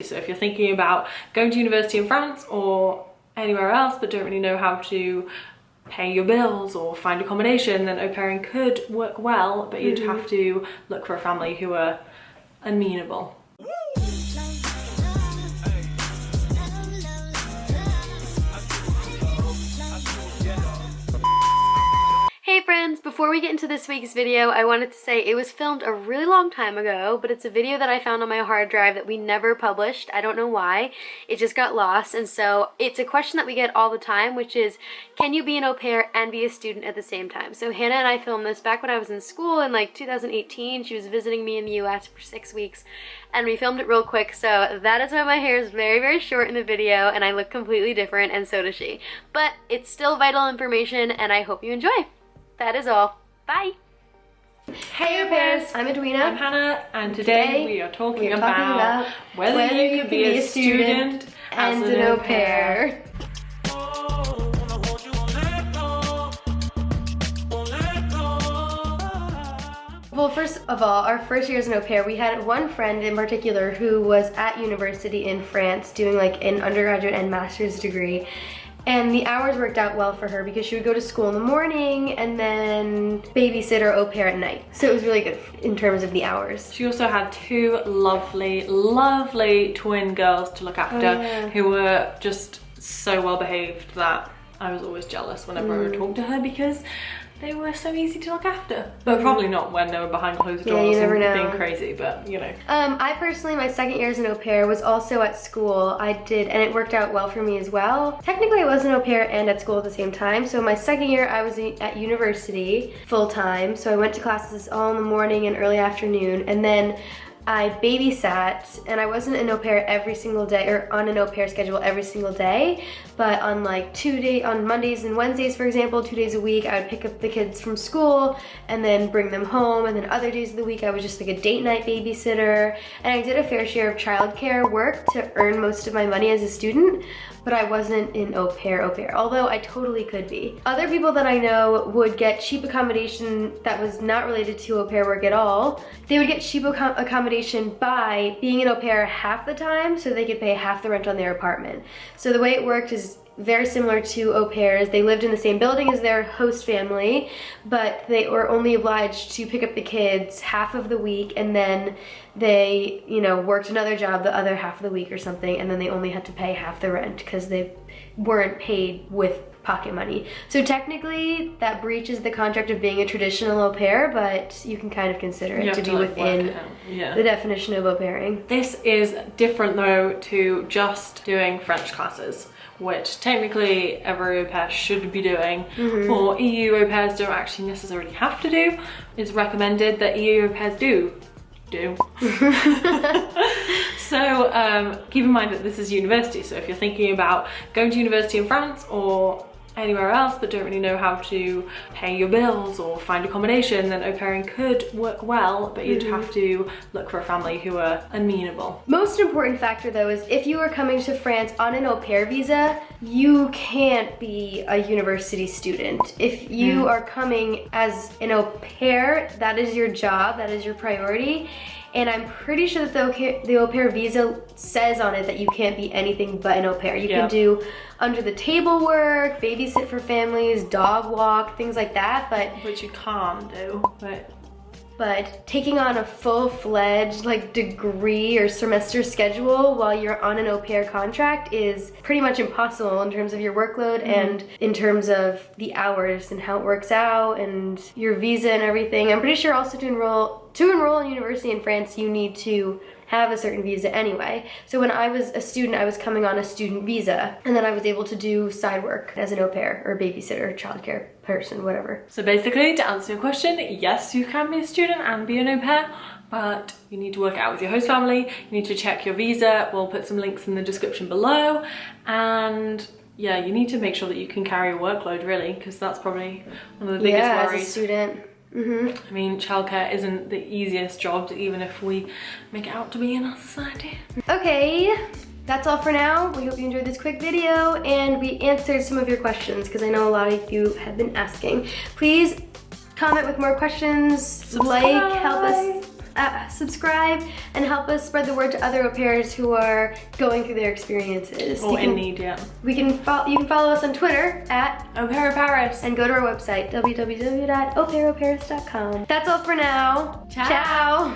So if you're thinking about going to university in France or anywhere else but don't really know how to pay your bills or find accommodation, then au pairing could work well, but you'd have to look for a family who are amenable. Hey friends, before we get into this week's video, I wanted to say it was filmed a really long time ago, but it's a video that I found on my hard drive that we never published. I don't know why. It just got lost, and so it's a question that we get all the time, which is, can you be an au pair and be a student at the same time? So Hannah and I filmed this back when I was in school in like 2018. She was visiting me in the US for 6 weeks, and we filmed it real quick, so that is why my hair is very, very short in the video, and I look completely different, and so does she. But it's still vital information, and I hope you enjoy. That is all. Bye! Hey au pairs! I'm Edwina. I'm Hannah, and today we are talking about whether you can be a student as an au pair. Well, first of all, our first year as an au pair, we had one friend in particular who was at university in France doing like an undergraduate and master's degree. And the hours worked out well for her because she would go to school in the morning and then babysit or au pair at night. So it was really good in terms of the hours. She also had two lovely, lovely twin girls to look after who were just so well behaved that I was always jealous whenever I would talk to her because they were so easy to look after. But probably not when they were behind closed doors and being crazy, but you know. I personally, my second year as an au pair was also at school. I did, and it worked out well for me as well. Technically I was an au pair and at school at the same time. So my second year I was at university full time. So I went to classes all in the morning and early afternoon, and then I babysat, and I wasn't an au pair every single day, or on an au pair schedule every single day, but on like on Mondays and Wednesdays, for example, 2 days a week, I would pick up the kids from school and then bring them home, and then other days of the week I was just like a date night babysitter, and I did a fair share of childcare work to earn most of my money as a student, but I wasn't an au pair, although I totally could be. Other people that I know would get cheap accommodation that was not related to au pair work at all. They would get cheap accommodation by being an au pair half the time so they could pay half the rent on their apartment. So the way it worked is very similar to au pairs. They lived in the same building as their host family, but they were only obliged to pick up the kids half of the week, and then they, you know, worked another job the other half of the week or something, and then they only had to pay half the rent because they weren't paid with pocket money. So technically that breaches the contract of being a traditional au pair, but you can kind of consider it to be within the definition of au pairing. This is different though to just doing French classes, which technically every au pair should be doing, or EU au pairs don't actually necessarily have to do. It's recommended that EU au pairs do. So keep in mind that this is university, so if you're thinking about going to university in France or anywhere else but don't really know how to pay your bills or find accommodation, then au pairing could work well, but you'd have to look for a family who are amenable. Most important factor though is if you are coming to France on an au pair visa, you can't be a university student. If you are coming as an au pair, that is your job, that is your priority. And I'm pretty sure that the au pair visa says on it that you can't be anything but an au pair. You can do under the table work, babysit for families, dog walk, things like that, but which you can't do, but taking on a full-fledged like degree or semester schedule while you're on an au pair contract is pretty much impossible in terms of your workload and in terms of the hours and how it works out and your visa and everything. I'm pretty sure also to enroll in university in France, you need to have a certain visa anyway. So when I was a student, I was coming on a student visa, and then I was able to do side work as an au pair or babysitter, childcare person, whatever. So basically, to answer your question, yes, you can be a student and be an au pair, but you need to work it out with your host family. You need to check your visa. We'll put some links in the description below, and yeah, you need to make sure that you can carry your workload really, because that's probably one of the biggest worries. As a student. I mean, childcare isn't the easiest job, even if we make it out to be in our society. Okay, that's all for now. We hope you enjoyed this quick video and we answered some of your questions because I know a lot of you have been asking. Please comment with more questions, Subscribe. help us subscribe and help us spread the word to other au pairs who are going through their experiences. Or in need, yeah. You can follow us on Twitter at Au Pair Paris. and go to our website, www.aupairauparis.com. That's all for now. Ciao. Ciao.